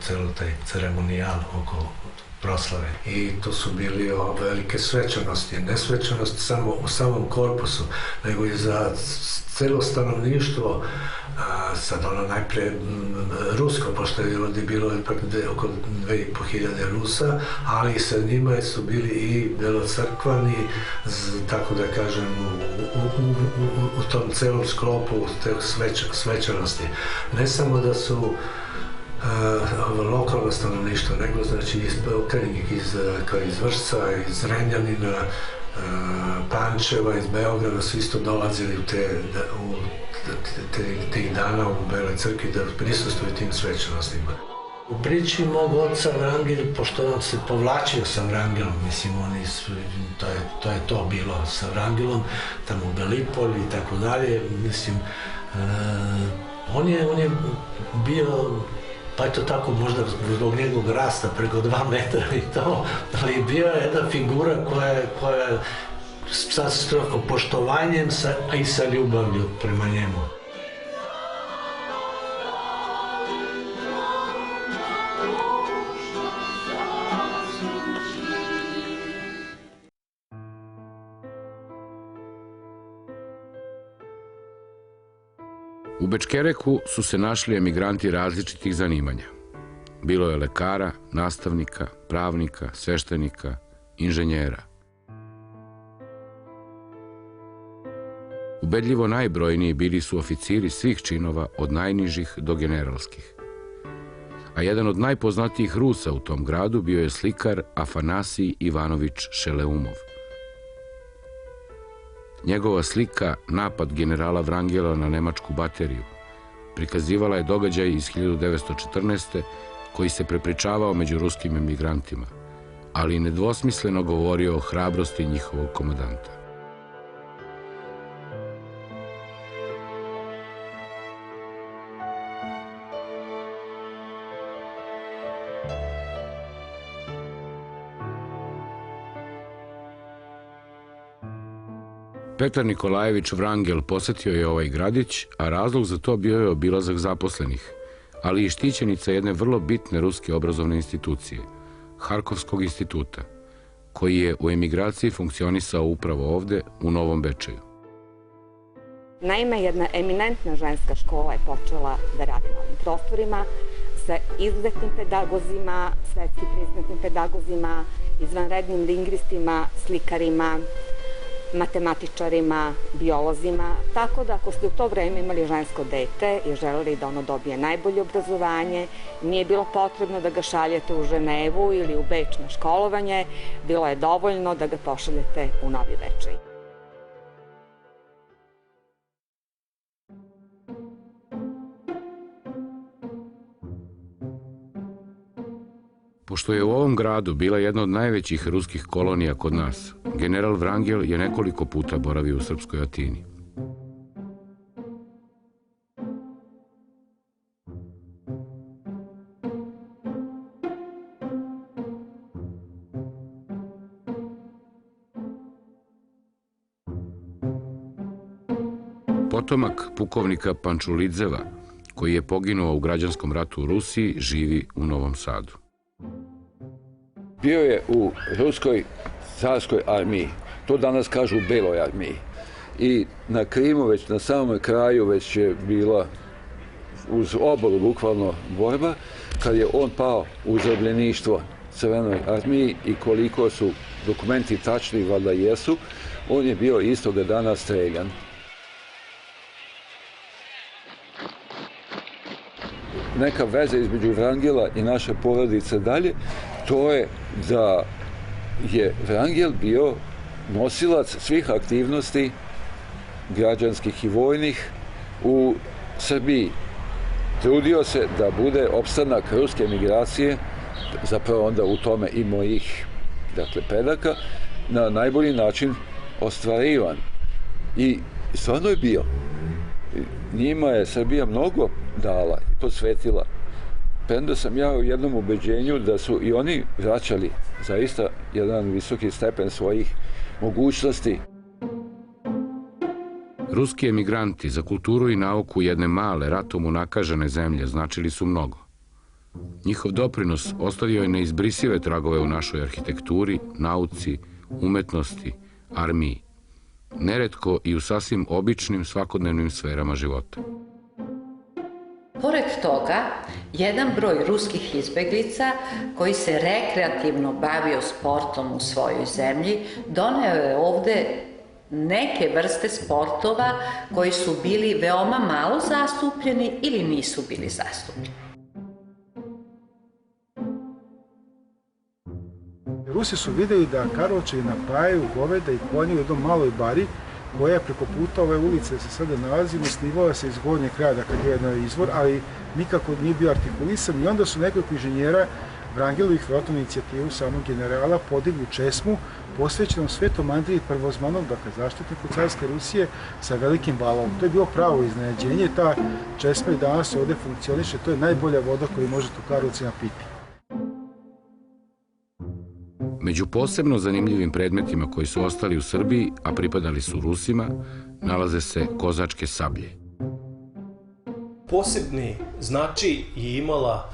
celu taj ceremonijal oko proslave. I to su bili velike svečanosti, ne svečanost samo u samom korpusu, nego i za celo stanovništvo, sad najprije rusko, pošto je ovdje bilo ipak oko 2500 Rusa, ali sa njima su bili i belocrkvani, tako da kažem, u tom celom sklopu te svečanosti. Ne samo da su lokalno stanovništvo, nego znači iz Vršca, iz Renjanina, Pančeva, iz Beograda su isto dolazili tih dana u Beloj crkvi da prisustvuju tim svečanostima. U priči mog oca Wrangel, pošto on se povlačio sa Wrangelom, mislim, to je to bilo sa Wrangelom, tamo u Belipolju i tako dalje, mislim, on je bio, pa je to tako možda zbog njegovog rasta preko 2 metra i to, ali bio je jedna figura koja sa poštovanjem a i sa ljubavlju prema njemu. U Bečkereku su se našli emigranti različitih zanimanja. Bilo je lekara, nastavnika, pravnika, sveštenika, inženjera. Ubedljivo najbrojniji bili su oficiri svih činova od najnižih do generalskih. a jedan od najpoznatijih Rusa u tom gradu bio je slikar Afanasij Ivanović Šeleumov. Njegova slika Napad generala Vrangela na nemačku bateriju prikazivala je događaj iz 1914. koji se prepričavao među ruskim emigrantima, ali i nedvosmisleno govorio o hrabrosti njihovog komandanta. Petar Nikolajević Vrangel posetio je ovaj gradić, a razlog za to bio je obilazak zaposlenih, ali i štićenica jedne vrlo bitne ruske obrazovne institucije, Harkovskog instituta, koji je u emigraciji funkcionisao upravo ovde, u Novom Bečeju. Naime, jedna eminentna ženska škola je počela da radi na ovim prostorima sa izuzetnim pedagozima, svetski priznatim pedagozima, izvanrednim lingvistima, slikarima, matematičarima, biolozima, tako da ako ste u to vreme imali žensko dete i želeli da ono dobije najbolje obrazovanje, nije bilo potrebno da ga šaljete u Ženevu ili u Beč na školovanje, bilo je dovoljno da ga pošaljete u Novi Bečej. Pošto je u ovom gradu bila jedna od najvećih ruskih kolonija kod nas, general Vrangel je nekoliko puta boravio u srpskoj Atini. Potomak pukovnika Pančulidzeva, koji je poginuo u građanskom ratu u Rusiji, živi u Novom Sadu. Bio je u ruskoj carskoj armiji, to danas kažu beloj armiji. I na Krimu, već na samom kraju, već je bila uz oboru bukvalno borba, kad je on pao u zarobljeništvo Crvenoj armiji i koliko su dokumenti tačni, valjda jesu, on je bio istoga dana streljan. Neka veza između Vrangela i naše porodice dalje, to je da je Vrangel bio nosilac svih aktivnosti građanskih i vojnih u Srbiji. Trudio se da bude opstanak ruske emigracije, zapravo onda u tome i mojih predaka, na najbolji način ostvarivan. I stvarno je bio. Njima je Srbija mnogo dala i posvetila. Premda sam ja u jednom ubeđenju da su i oni vraćali zaista jedan visoki stepen svojih mogućnosti. Ruski emigranti za kulturu i nauku jedne male, ratom unakažene zemlje značili su mnogo. Njihov doprinos ostavio je neizbrisive tragove u našoj arhitekturi, nauci, umetnosti, armiji. Neretko i u sasvim običnim svakodnevnim sferama života. Pored toga, jedan broj ruskih izbeglica koji se rekreativno bavio sportom u svojoj zemlji, doneo je ovde neke vrste sportova koji su bili veoma malo zastupljeni ili nisu bili zastupljeni. Rusi su videli da Karlovčani napajaju goveda i konje u jednom maloj bari koja je preko puta ove ulice se sada nalazimo, snivala se iz gornjeg kraja, dakle jedan izvor, ali nikako nije bio artikulisan i onda su nekoliko inženjera Vrangelovih, vjerojatno inicijativu samog generala, podigli česmu posvećenom Svetom Andriji Prvozmanom, dakle zaštitniku carske Rusije, sa velikim valom. To je bilo pravo iznenađenje, ta česma i danas ovde funkcioniše, to je najbolja voda koju možete u Karlovcima piti. Među posebno zanimljivim predmetima koji su ostali u Srbiji, a pripadali su Rusima, nalaze se kozačke sablje. Posebni značaj je imala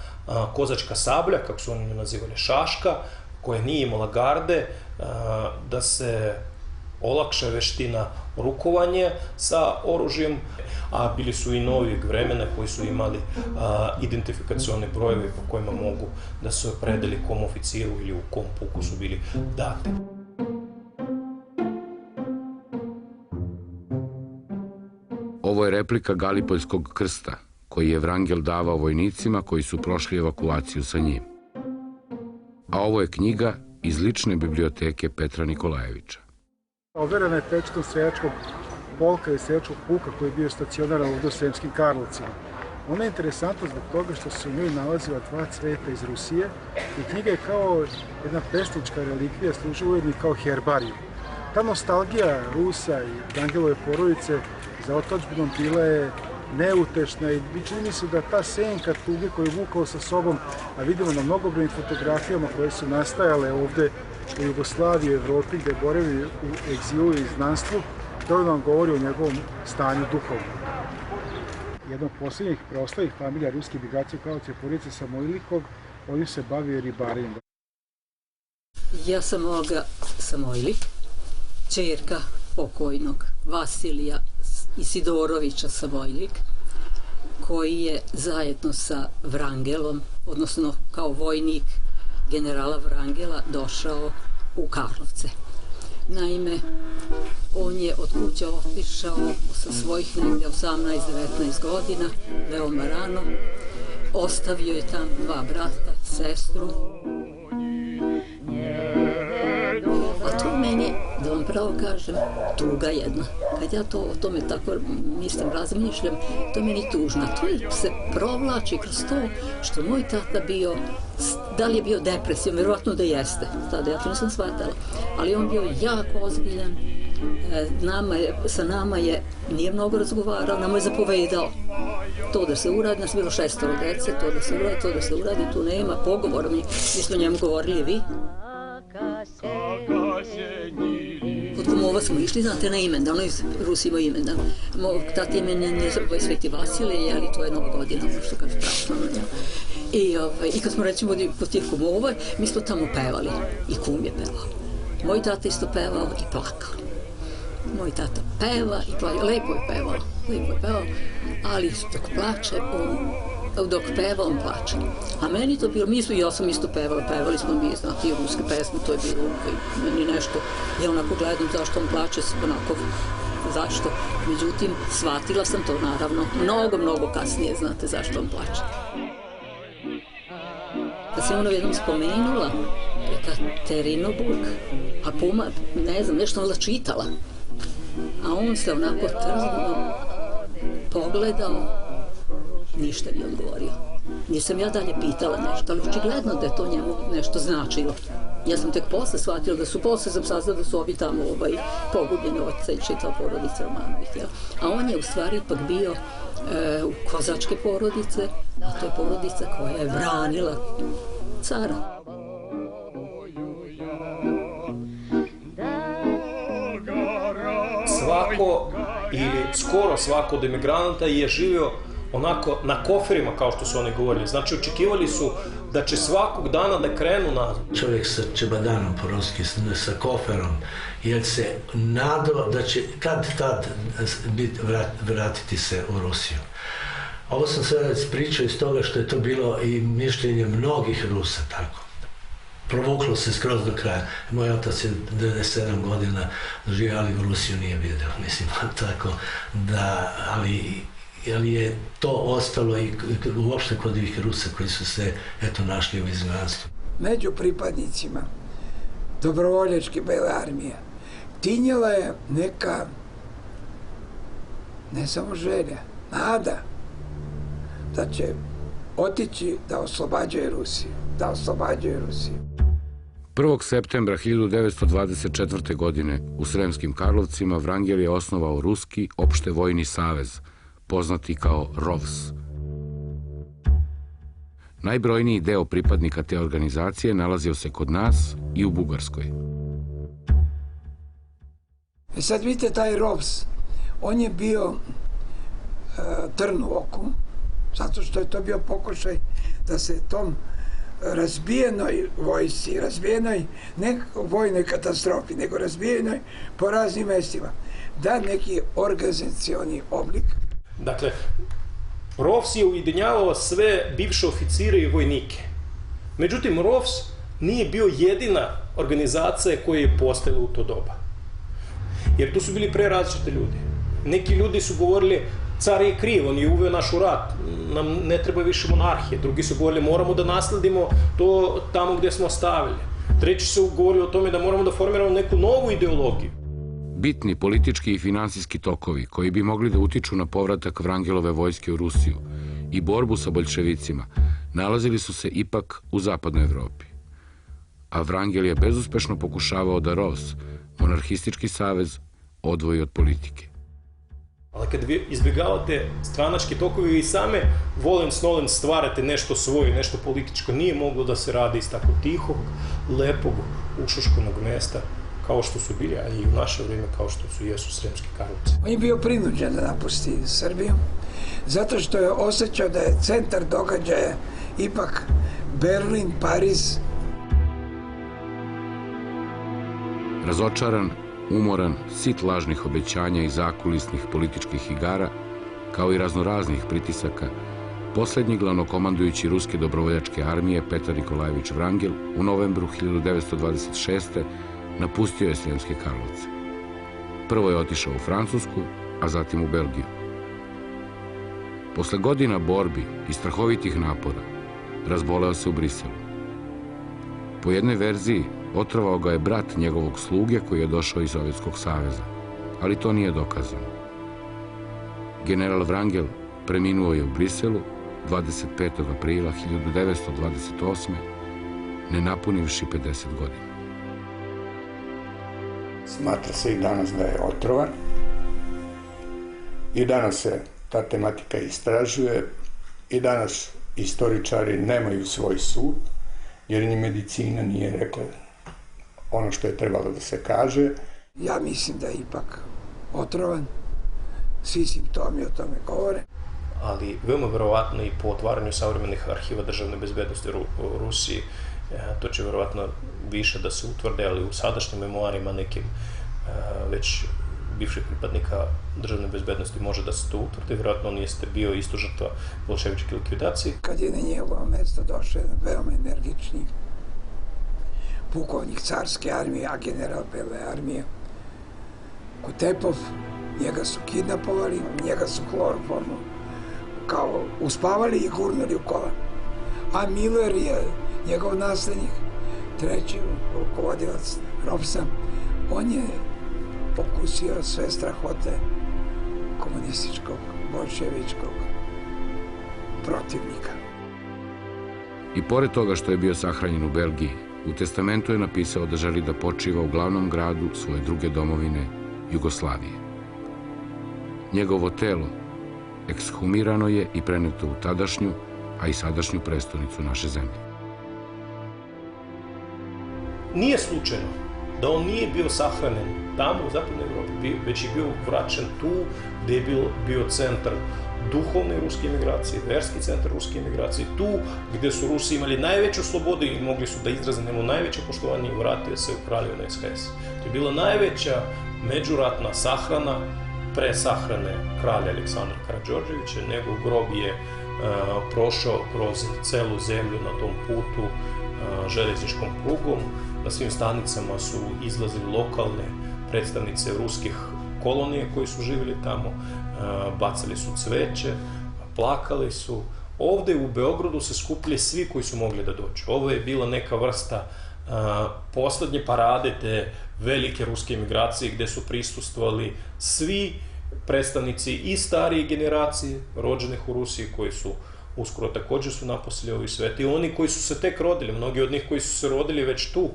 kozačka sablja, kako su oni nazivali šaška, koja nije imala garde, da se olakša veština rukovanja sa oružjem, a bili su i novijeg vremena koji su imali identifikacione brojeve po kojima mogu da se opredeli kom oficiru ili u kom puku su bili date. Ovo je replika Galipoljskog krsta, koji je Vrangel davao vojnicima koji su prošli evakuaciju sa njim. A ovo je knjiga iz lične biblioteke Petra Nikolajevića. Overena je pečatom seljačkog polka i seljačkog puka koji je bio stacionaran ovdje u Sremskim Karlovcima. Ona je interesantna zbog toga što se u njoj nalazila 2 cveta iz Rusije i knjiga je kao jedna pesnička relikvija, služi ujedno kao herbariju. Ta nostalgija Rusa i Vrangelove porodice za otadžbinom bila je neutešna i čini mi se da ta senka tuge koju je vukao sa sobom, a vidimo na mnogobrojnim fotografijama koje su nastajale ovde u Jugoslaviji i Evropi gde je boravio u egzilu i izgnanstvu, to nam govori o njegovom stanju duhovnom. Jedna od posljednjih preostalih familija ruske migracije u Karlovcu je porodica Samojlikov, ovdje se bavio ribarenjem. Ja sam Olga Samojlik, ćerka pokojnog Vasilija Isidorovića Samojlik, koji je zajedno sa Vrangelom, odnosno kao vojnik generala Vrangela, došao u Karlovce. Naime, on je od kuće otišao sa svojih negdje 18-19 godina, veoma rano. Ostavio je tamo 2 brata, sestru. A to meni, da vam pravo kažem, tuga jedna. Kad ja to o tome tako mislim, razmišljam, to je meni tužno. To se provlači kroz to što moj tata bio, da li je bio depresivan, vjerovatno da jeste, tada ja to nisam shvatala, ali on bio jako ozbiljan, sa nama je, nije mnogo razgovarao, nama je zapovedao to da se uradi, nas bilo 6 dece, to da se uradi, tu nema pogovora, mi smo njemu govorili vi. Kod kumova smo išli, znate, na imendan, ono iz Rusije imao imendan. Mog tati imendan je Sveti Vasilije, ali to je Nova godina, ono što kaže strašno na njemu. I kad smo recimo kod tih kumova, mi smo tamo pevali i kum je pevao. Moj tata isto pevao i plakao. Moj tata peva i plakao, lepo je pevao, ali dok plače, dok peva, on plače. A meni to bilo, ja sam isto pevala, pevali smo mi, znate, i ruske pesme, to je bilo meni nešto, ja onako gledam zašto on plače, onako, zašto. Međutim, shvatila sam to naravno, mnogo kasnije, znate, zašto on plače. Kad sam ono jednom spomenula, Ekaterinburg, a Puma, ne znam, nešto ona čitala, a on se onako trzno pogledao, ništa nije odgovorio. Nisam ja dalje pitala nešto, ali očigledno da je to njemu nešto značilo. Ja sam tek posle shvatila posle sam saznala da su ovi tamo pogubljeni, ova čitava porodica Romanovih. A on je u stvari ipak bio u kozačke porodice, a to je porodica koja je branila cara. Svako ili skoro svako od emigranata je živio onako na koferima, kao što su oni govorili. Znači, očekivali su da će svakog dana da krenu nazad. Čovjek sa čebadanom po-ruski, sa koferom, jer se nadao da će tad vratiti se u Rusiju. Ovo sam sve pričao iz toga što je to bilo i mišljenje mnogih Rusa tako. Provuklo se skroz do kraja. Moj otac je 97 godina živio, ali u Rusiju nije vidio, mislim, tako da, ali je to ostalo i uopšte kod ovih Rusa koji su se, eto, našli u izgnanstvu. Među pripadnicima dobrovoljačke Bele armije tinjela je neka, ne samo želja, nada da će otići da oslobađaju Rusiju, 1. septembra 1924. godine u Sremskim Karlovcima Vrangel je osnovao Ruski opšte vojni savez, poznati kao ROVS. Najbrojniji deo pripadnika te organizacije nalazio se kod nas i u Bugarskoj. Sad vidite taj ROVS, on je bio trn u oku, zato što je to bio pokušaj da se tom razbijenoj vojsci, razbijenoj ne vojnoj katastrofi, nego razbijenoj po raznim mestima, da neki organizacioni oblik. Dakle, ROVS je ujedinjavao sve bivše oficire i vojnike. Međutim, ROVS nije bio jedina organizacija koja je postojala u to doba. Jer tu su bili pre različite ljudi. Neki ljudi su govorili, car je kriv, on je uveo naš u rat, nam ne treba više monarhije. Drugi su govorili, moramo da nasledimo to tamo gde smo ostavili. Treći su govorili o tome da moramo da formiramo neku novu ideologiju. Bitni politički i finansijski tokovi koji bi mogli da utiču na povratak Vrangelove vojske u Rusiju i borbu sa boljševicima nalazili su se ipak u zapadnoj Evropi. A Vrangel je bezuspešno pokušavao da Ros, monarhistički savez, odvoji od politike. Ali kad vi izbjegavate stranačke tokove i same volen-snolen stvarate nešto svoje, nešto političko, nije moglo da se radi iz tako tihog, lepog, ušuškonog mesta, kao što su bili, a i u naše vrijeme kao što su jesu Sremski Karlovci. On je bio prinuđen da napusti Srbiju, zato što je osjećao da je centar događaja ipak Berlin, Pariz. Razočaran, umoran, sit lažnih obećanja i zakulisnih političkih igara, kao i raznoraznih pritisaka, poslednji glavnokomandujući Ruske dobrovoljačke armije Petar Nikolajević Vrangel u novembru 1926. napustio je Sremske Karlovce. Prvo je otišao u Francusku, a zatim u Belgiju. Posle godina borbi i strahovitih napora, razboleo se u Briselu. Po jednoj verziji, otrovao ga je brat njegovog sluge koji je došao iz Sovjetskog saveza, ali to nije dokazano. General Vrangel preminuo je u Briselu 25. aprila 1928. ne napunivši 50 godina. Smatra se i danas da je otrovan. I danas se ta tematika istražuje. I danas istoričari nemaju svoj sud, jer ni medicina nije rekla ono što je trebalo da se kaže. Ja mislim da je ipak otrovan. Svi simptomi o tome govore. Ali veoma verovatno i po otvaranju savremenih arhiva državne bezbednosti u Rusiji, to će verovatno više da se utvrde, ali u sadašnjim memoarima nekim već bivših pripadnika državne bezbednosti može da se to utvrde. Vjerojatno on jeste bio isto žrtva bolševičke likvidacije. Kad je na njegovo mesto došao jedan veoma energični pukovnik carske armije, a general Bele armije, Kutepov, njega su kidnapovali, njega su hloroformom kao uspavali i gurnuli u kola. A Miller je njegov naslednik, treći rukovodilac ropstva, on je pokusio sve strahote komunističkog, bolševičkog protivnika. I pored toga što je bio sahranjen u Belgiji, u testamentu je napisao da želi da počiva u glavnom gradu svoje druge domovine, Jugoslavije. Njegovo telo ekshumirano je i preneto u tadašnju, a i sadašnju prestonicu naše zemlje. Nije slučajno da on nije bio sahranjen tamo u zapadnoj Evropi, već je bio vraćen tu gde je bio centar duhovne ruske emigracije, verski centar ruske emigracije, tu gde su Rusi imali najveću slobodu i mogli su da izraze njemu najveće poštovanje i vratio se u Kraljevinu SHS. To je bila najveća međuratna sahrana pre sahrane kralja Aleksandra Karađorđevića. Njegov grob je prošao kroz celu zemlju na tom putu železničkom prugom. Na svim stanicama su izlazili lokalne predstavnice ruskih kolonije koji su živjeli tamo, bacali su cveće, plakali su. Ovde u Beogradu se skupili svi koji su mogli da dođu. Ovo je bila neka vrsta poslednje parade te velike ruske emigracije gde su prisustvovali svi predstavnici i starije generacije rođenih u Rusiji koji su uskoro također su naposlili ovaj svet i oni koji su se tek rodili, mnogi od njih koji su se rodili već tu,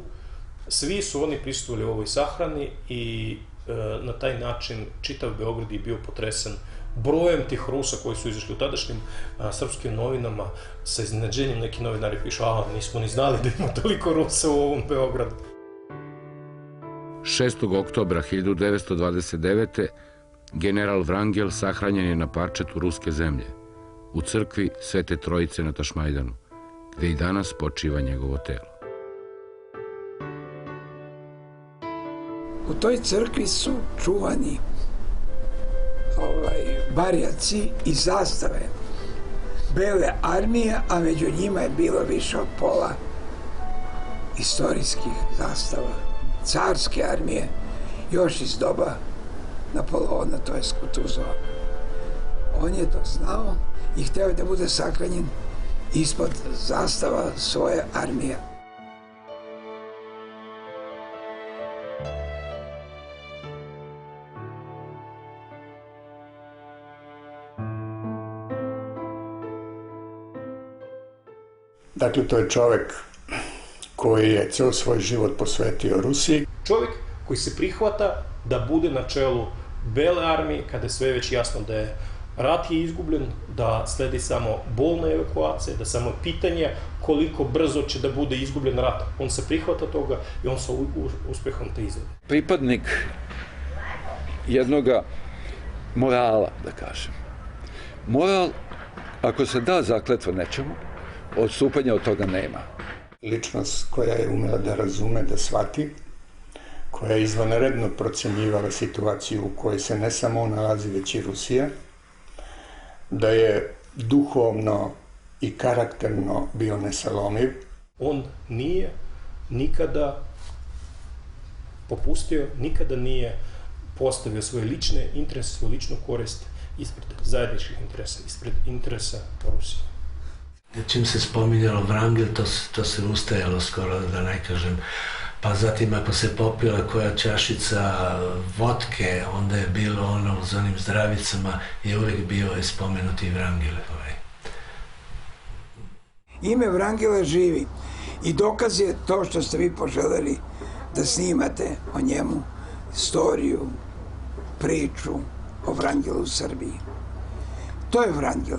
svi su oni prisustvovali u ovoj sahrani i na taj način čitav Beograd je bio potresen brojem tih Rusa koji su izašli u tadašnjim srpskim novinama. Sa iznenađenjem neki novinari pišu, nismo ni znali da ima toliko Rusa u ovom Beogradu. 6. oktobra 1929. general Vrangel sahranjen je na parčetu ruske zemlje, u crkvi Svete Trojice na Tašmajdanu, gde i danas počiva njegovo telo. U toj crkvi su čuvani barjaci i zastave Bele armije, a među njima je bilo više od pola istorijskih zastava carske armije, još iz doba Napoleona, to je Kutuzova. On je to znao i hteo da bude sahranjen ispod zastava svoje armije. Dakle, to je čovek koji je ceo svoj život posvetio Rusiji. Čovjek koji se prihvata da bude na čelu Bele armije kada je sve već jasno da je rat je izgubljen, da sledi samo bolna evakuacija, da samo pitanje koliko brzo će da bude izgubljen rat. On se prihvata toga i on sa uspehom to izvede. Pripadnik jednoga morala, da kažem. Moral, ako se da zakletva nečemu, odstupanja od toga nema. Ličnost koja je umela da razume, da shvati, koja je izvanredno procenjivala situaciju u kojoj se ne samo on nalazi, već i Rusija, da je duhovno i karakterno bio nesalomiv. On nije nikada popustio, nikada nije postavio svoje lične interese, svoju ličnu korist ispred zajedničkih interesa, ispred interesa Rusije. Čim se spominjalo Vrangel, to se ustajalo skoro, da ne kažem. Pa zatim ako se popila koja čašica vodke, onda je bilo ono uz onim zdravicama, je uvijek bio spomenuti Vrangel. Ime Vrangela živi i dokaz je to što ste vi poželjeli da snimate o njemu istoriju, priču o Vrangelu u Srbiji. To je Vrangel.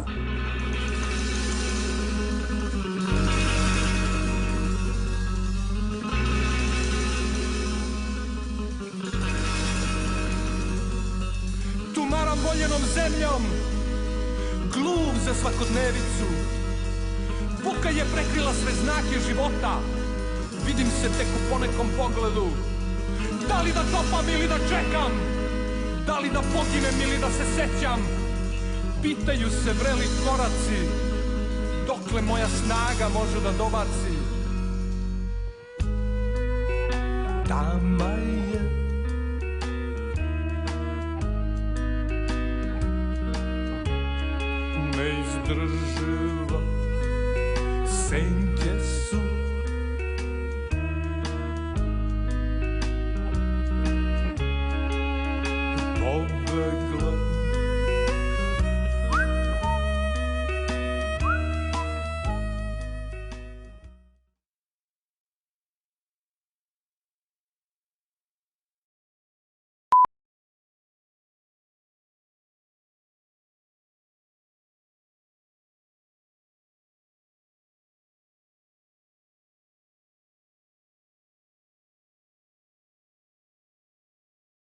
Tumaram voljenom zemljom, gluv za svakodnevicu. Buka je prekrila sve znake života, vidim se tek u ponekom pogledu. Da li da topam ili da čekam, da li da poginem ili da se sećam. Pitaju se vreli koraci, dokle moja snaga može da dobaci. Tama je neizdrživa, senja